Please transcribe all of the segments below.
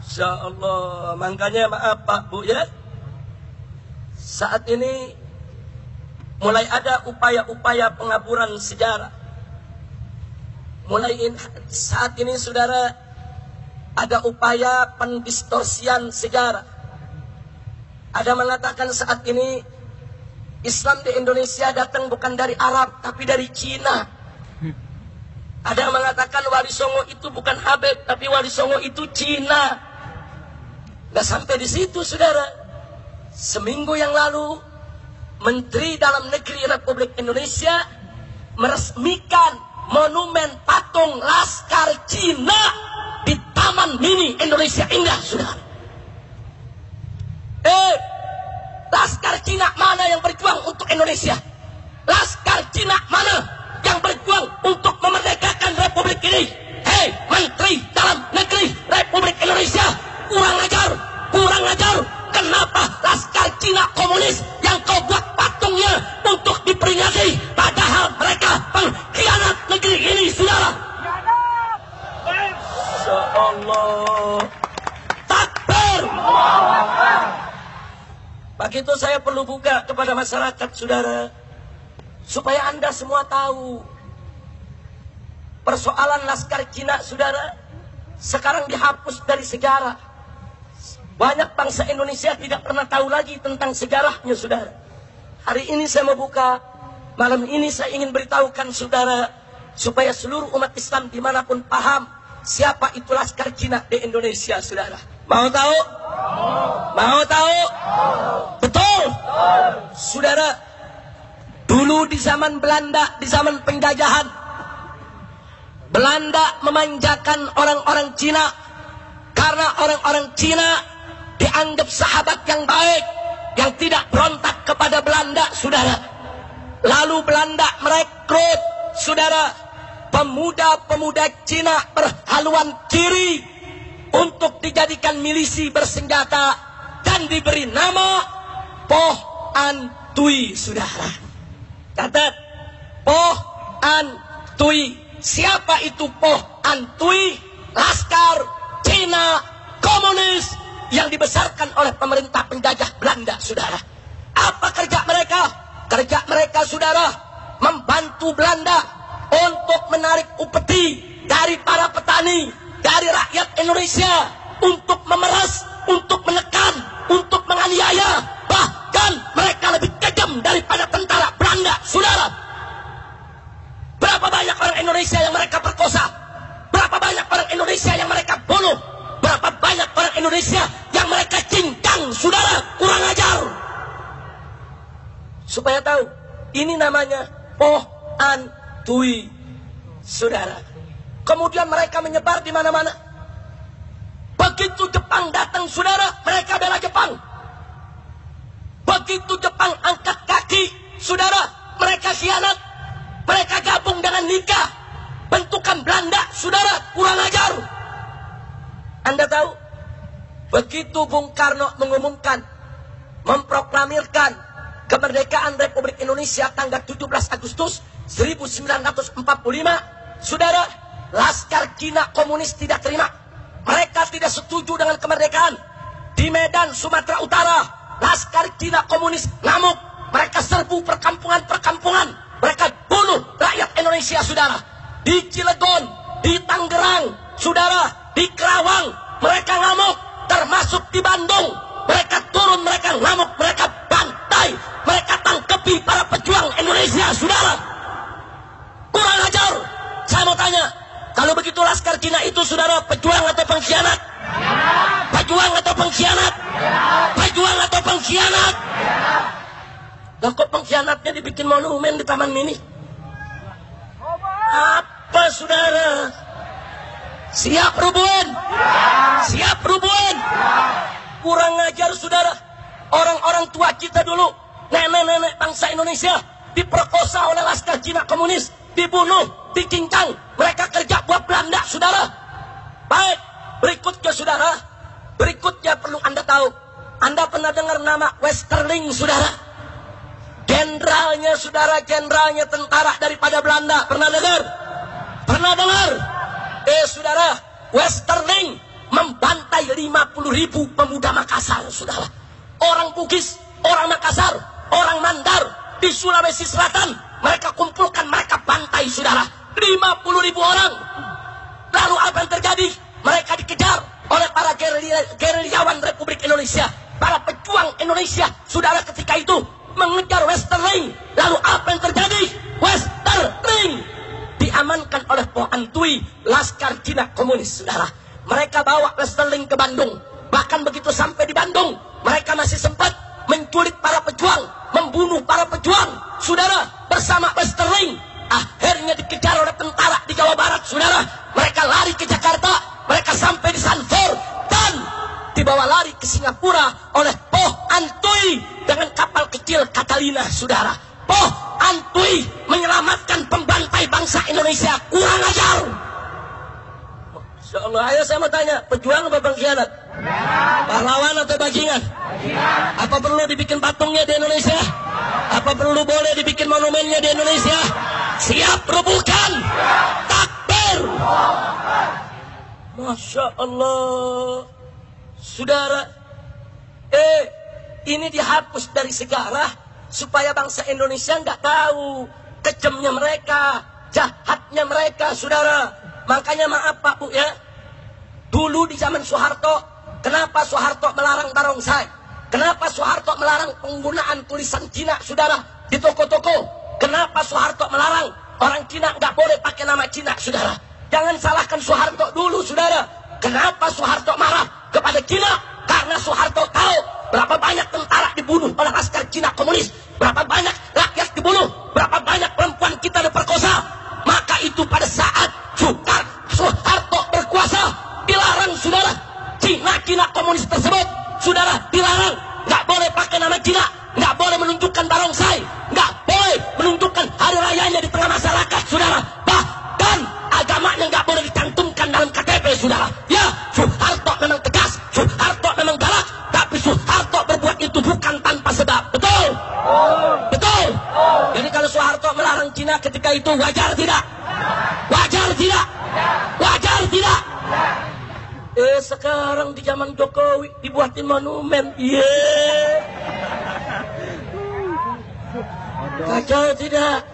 Insya Allah. Makanya maaf Pak Bu ya, saat ini mulai ada upaya-upaya pengaburan sejarah. Saat ini saudara, ada upaya pendistorsian sejarah. Ada mengatakan saat ini Islam di Indonesia datang bukan dari Arab tapi dari Cina. Ada mengatakan Wali Songo itu bukan Habib tapi Wali Songo itu Cina. Nggak sampai di situ saudara. Seminggu yang lalu Menteri Dalam Negeri Republik Indonesia meresmikan monumen patung Laskar Cina di Taman Mini Indonesia Indah saudara. Laskar Cina mana yang berjuang untuk Indonesia? Laskar Cina mana yang berjuang untuk memerdekakan Republik ini? Hei Menteri Dalam Negeri Republik Indonesia, kurang ajar. Kenapa Laskar Cina komunis yang kau buat patungnya untuk diperingati, padahal mereka pengkhianat negeri ini saudara? Insya Allah. Takbir. Begitu saya perlu buka kepada masyarakat saudara, supaya Anda semua tahu persoalan Laskar Cina saudara sekarang dihapus dari sejarah. Banyak bangsa Indonesia tidak pernah tahu lagi tentang sejarahnya saudara. Hari ini saya mau buka, malam ini saya ingin beritahukan saudara, supaya seluruh umat Islam dimanapun paham siapa itu Laskar Cina di Indonesia saudara. Mau tahu? Mau tahu? Betul. Saudara, dulu di zaman Belanda, di zaman penjajahan, Belanda memanjakan orang-orang Cina karena orang-orang Cina dianggap sahabat yang baik, yang tidak berontak kepada Belanda saudara. Lalu Belanda merekrut saudara pemuda-pemuda Cina berhaluan kiri untuk dijadikan milisi bersenjata dan diberi nama Poh An Tui saudara. Catat, Poh An Tui. Siapa itu Poh An Tui? Laskar Cina komunis yang dibesarkan oleh pemerintah penjajah Belanda saudara. Apa kerja mereka? Kerja mereka saudara membantu Belanda untuk menarik upeti dari para petani, dari rakyat Indonesia, untuk memeras, untuk menekan, untuk menganiaya. Bahkan mereka lebih kejam daripada tentara Belanda saudara. Berapa banyak orang Indonesia yang mereka perkosa? Berapa banyak orang Indonesia yang mereka bunuh? Berapa banyak orang Indonesia yang mereka cincang saudara? Kurang ajar. Supaya tahu, ini namanya Poh An Tui saudara. Kemudian mereka menyebar di mana-mana. Begitu Jepang datang saudara, mereka bela Jepang. Begitu Jepang angkat kaki saudara, mereka khianat. Mereka gabung dengan Nika, bentukan Belanda saudara. Kurang ajar. Anda tahu, begitu Bung Karno mengumumkan, memproklamirkan kemerdekaan Republik Indonesia tanggal 17 Agustus 1945, saudara, Laskar Cina komunis tidak terima. Mereka tidak setuju dengan kemerdekaan. Di Medan, Sumatera Utara, Laskar Cina komunis ngamuk. Mereka serbu perkampungan-perkampungan. Mereka bunuh rakyat Indonesia saudara. Di Cilegon, di Tangerang saudara, di Kerawang mereka ngamuk, termasuk di Bandung. Mereka turun, mereka ngamuk, mereka bantai, mereka tangkepi para pejuang Indonesia saudara. Kurang ajar. Saya mau tanya, kalau begitu Laskar Cina itu saudara pejuang atau pengkhianat? Pejuang atau pengkhianat? Pejuang atau pengkhianat? Lah kok pengkhianatnya dibikin monumen di Taman Mini? Apa saudara? Siap rubuhan? Siap rubuhan? Kurang ajar saudara. Orang-orang tua kita dulu, nenek-nenek bangsa Indonesia, diperkosa oleh Laskar Cina komunis, dibunuh, dicincang. Mereka kerja buat Belanda saudara. Baik, berikutnya saudara, berikutnya perlu Anda tahu. Anda pernah dengar nama Westerling saudara? Jenderalnya saudara, jenderalnya tentara daripada Belanda. Pernah dengar? Pernah dengar? Saudara, Westerling membantai sampai 50.000 pemuda Makassar, saudara. Orang Bugis, orang Makassar, orang Mandar di Sulawesi Selatan, mereka kumpulkan, mereka bantai, saudara. 50.000 orang. Lalu apa yang terjadi? Mereka dikejar oleh para gerilyawan Republik Indonesia, para pejuang Indonesia, saudara, ketika itu mengejar Westerling. Lalu apa yang terjadi? Westerling diamankan oleh Po Antui, laskar Cina komunis, saudara. Mereka bawa Westerling ke Bandung. Bahkan begitu sampai di Bandung, mereka masih sempat menculik para pejuang, membunuh para pejuang, saudara, bersama Westerling. Akhirnya dikejar oleh tentara di Jawa Barat, saudara. Mereka lari ke Jakarta, mereka sampai di Sanfor, dan dibawa lari ke Singapura oleh Po Antui dengan kapal kecil Catalina, saudara. Po Antui menyelamatkan pembantai bangsa Indonesia. Kurang ajar. Masya Allah. Ayo saya mau tanya, pejuang apa pengkhianat? Pahlawan atau bajingan? Apa perlu dibikin patungnya di Indonesia? Apa perlu boleh dibikin monumennya di Indonesia? Siap rubuhkan. Takbir. Masya Allah. Saudara, ini dihapus dari sejarah supaya bangsa Indonesia nggak tahu kejamnya mereka, jahatnya mereka, saudara. Makanya maaf Pak Bu ya, dulu di zaman Soeharto, kenapa Soeharto melarang barongsai? Kenapa Soeharto melarang penggunaan tulisan Cina, saudara, di toko-toko? Kenapa Soeharto melarang orang Cina nggak boleh pakai nama Cina, saudara? Jangan salahkan Soeharto dulu, saudara. Kenapa Soeharto marah kepada Cina? Karena Soeharto tahu berapa banyak tentara dibunuh oleh laskar Cina komunis, berapa banyak rakyat dibunuh, berapa banyak perempuan kita diperkosa. Maka itu pada saat Soeharto berkuasa, dilarang, saudara, Cina komunis tersebut, saudara, dilarang. Nggak boleh pakai nama Cina, nggak boleh menunjukkan barongsai, nggak boleh menunjukkan hari rayanya di tengah masyarakat, saudara. Bahkan agamanya nggak boleh dicantumkan dalam KTP, saudara. Ya, Soeharto memang tegas, Soeharto memang galak, tapi Soeharto berbuat itu bukan tanpa sebab. Betul? Betul? Jadi kalau Soeharto melarang Cina ketika itu, wajar tidak? Wajar tidak? Wajar tidak? Sekarang di zaman Jokowi dibuatin monumen. Wajar tidak?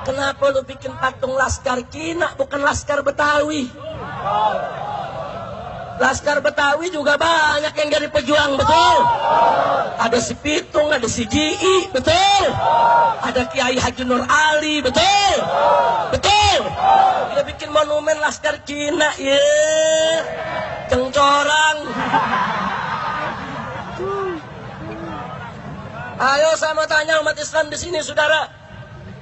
Kenapa lu bikin patung laskar Cina bukan laskar Betawi? Laskar Betawi juga banyak yang jadi pejuang, betul? Ada si Pitung, ada si Ji, betul? Ada Kiai Haji Nur Ali, betul? Betul? Dia bikin monumen laskar Cina, cengcorang. Ayo saya mau tanya umat Islam di sini, saudara.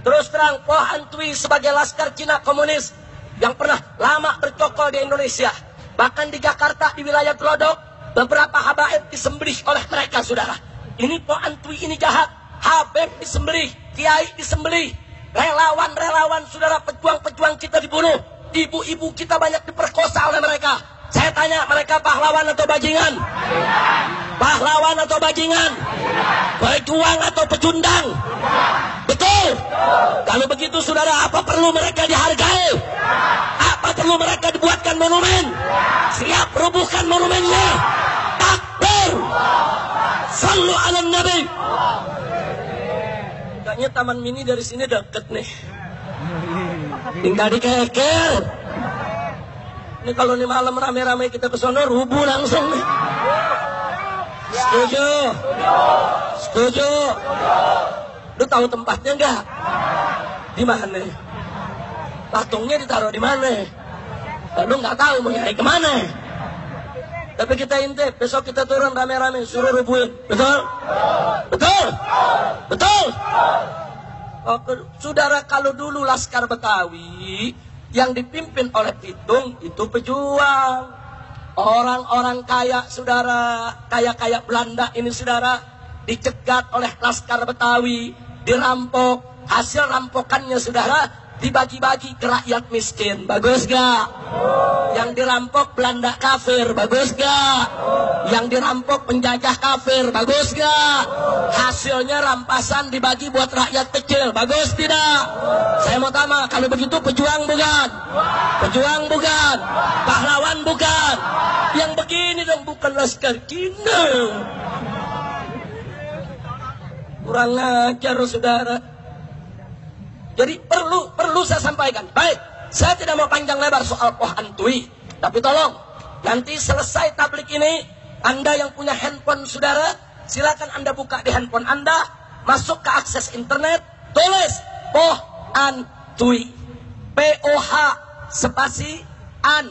Terus terang, Po Antui sebagai laskar Cina komunis yang pernah lama bercokol di Indonesia, bahkan di Jakarta, di wilayah Glodok, beberapa habaib disembelih oleh mereka, saudara. Ini Po Antui ini jahat. Habib disembelih, kiai disembelih, relawan-relawan, saudara, pejuang-pejuang kita dibunuh, ibu-ibu kita banyak diperkosa oleh mereka. Saya tanya, mereka pahlawan atau bajingan? Pahlawan atau bajingan? Pejuang atau pecundang? Betul? Kalau begitu, saudara, apa perlu mereka dihargai? Apa perlu mereka dibuatkan monumen? Siap rubuhkan monumennya. Takbir. Sallu ala Nabi. Kayaknya Taman Mini dari sini deket nih, tinggal dikeker. Ini kalau nih malam rame-rame kita ke sono, rubuh langsung nih. Setuju? Setuju? Lu tahu tempatnya enggak? Di mana? Patungnya ditaruh di mana? Lu nggak tahu mau nyari kemana? Tapi kita intip, besok kita turun rame-rame, suruh rubuhin. Betul? Betul? Betul? Oh, saudara, kalau dulu Laskar Betawi yang dipimpin oleh Pitung itu pejuang. Orang-orang kaya, saudara, kaya-kaya Belanda ini, saudara, dicegat oleh Laskar Betawi, dirampok. Hasil rampokannya, saudara, dibagi-bagi ke rakyat miskin. Bagus gak? Yang dirampok Belanda kafir. Bagus gak? Yang dirampok penjajah kafir. Bagus gak? Hasilnya rampasan dibagi buat rakyat kecil. Bagus tidak? Saya mau tanya, kalau begitu pejuang bukan? Pejuang bukan? Pahlawan bukan? Yang begitu dong, bukan laskar Cina. Kurang ajar saudara. Jadi perlu saya sampaikan. Baik, saya tidak mau panjang lebar soal Poh Antui, tapi tolong nanti selesai tablik ini, Anda yang punya handphone saudara, silakan Anda buka di handphone Anda, masuk ke akses internet, tulis Poh Antui, POH spasi an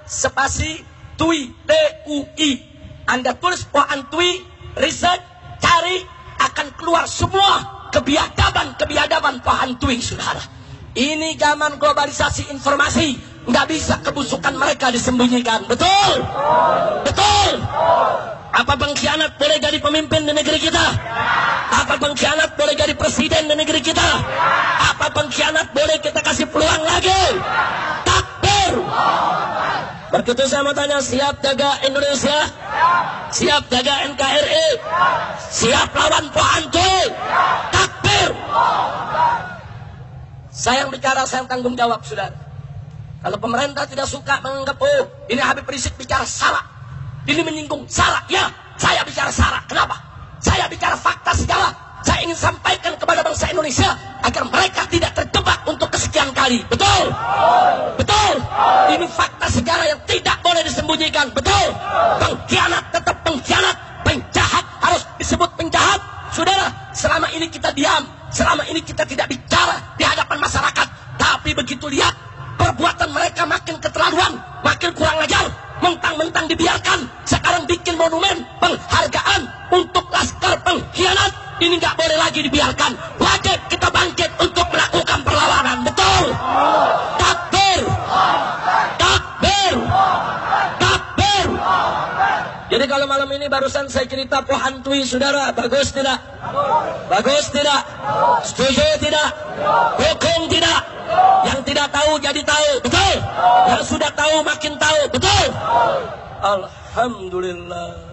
spasi tui TUI. Anda tulis Poh Antui, riset, cari, akan keluar semua kebiadaban Poh Antui saudara. Ini zaman globalisasi informasi, nggak bisa kebusukan mereka disembunyikan. Betul? Betul? Apa pengkhianat boleh jadi pemimpin di negeri kita? Apa pengkhianat boleh jadi presiden di negeri kita? Apa pengkhianat boleh kita kasih peluang lagi? Takbir! Begitu saya mau tanya, siap jaga Indonesia? Siap jaga NKRI? Siap lawan Poh Antui? Takbir! Saya yang bicara, saya yang tanggung jawab, saudara. Kalau pemerintah tidak suka menganggap, oh, ini Habib Rizik bicara salah, ini menyinggung salah, ya, saya bicara salah. Kenapa? Saya bicara fakta sejarah. Saya ingin sampaikan kepada bangsa Indonesia agar mereka tidak terjebak untuk kesekian kali. Betul? Betul? Ini fakta sejarah yang tidak boleh disembunyikan. Betul? Pengkhianat tetap pengkhianat, penjahat harus disebut penjahat. Saudara, selama ini kita diam, selama ini kita tidak bicara di hadapan masyarakat, tapi begitu lihat perbuatan mereka makin keterlaluan, makin kurang ajar, mentang-mentang dibiarkan, sekarang bikin monumen penghargaan untuk laskar pengkhianat. Ini nggak boleh lagi dibiarkan. Wajib kita bangkit untuk melakukan perlawanan. Betul? Takbir! Takbir! Takbir! Jadi kalau malam ini barusan saya cerita Poh Antui, saudara, bagus tidak? Bagus tidak? Setuju tidak? Dukung tidak? Yang tidak tahu jadi tahu. Betul? Yang sudah tahu makin tahu. Betul? Alhamdulillah.